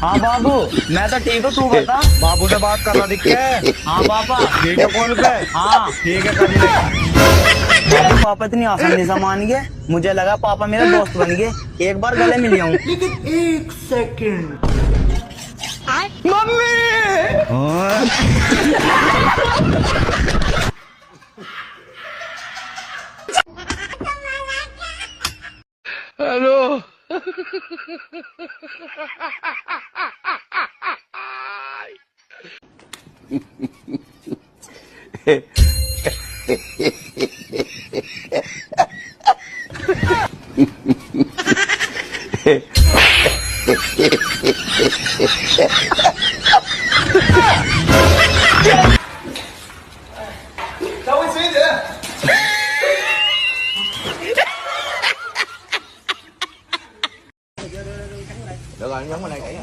हाँ बाबू, मैं तो ठीक हूँ, तू बता। बाबू से बात कर रहा दिख के। हाँ पापा। वीडियो कॉल पे। हाँ ठीक है कर ले। बाबू, पापा इतनी आसानी से मान गए, मुझे लगा पापा मेरे दोस्त बन गए, एक बार गले मिल जाऊं। लेकिन एक second. Mummy. Hello. Được rồi, anh nhấn vào này kỹ.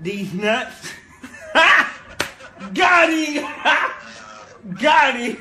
These nuts. Got him. Got him.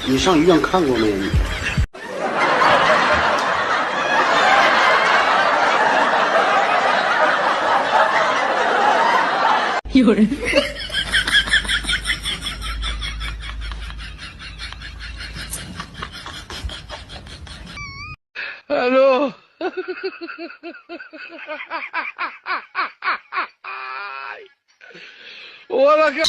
你上医院看过没？有人。हेलो। वो लगा।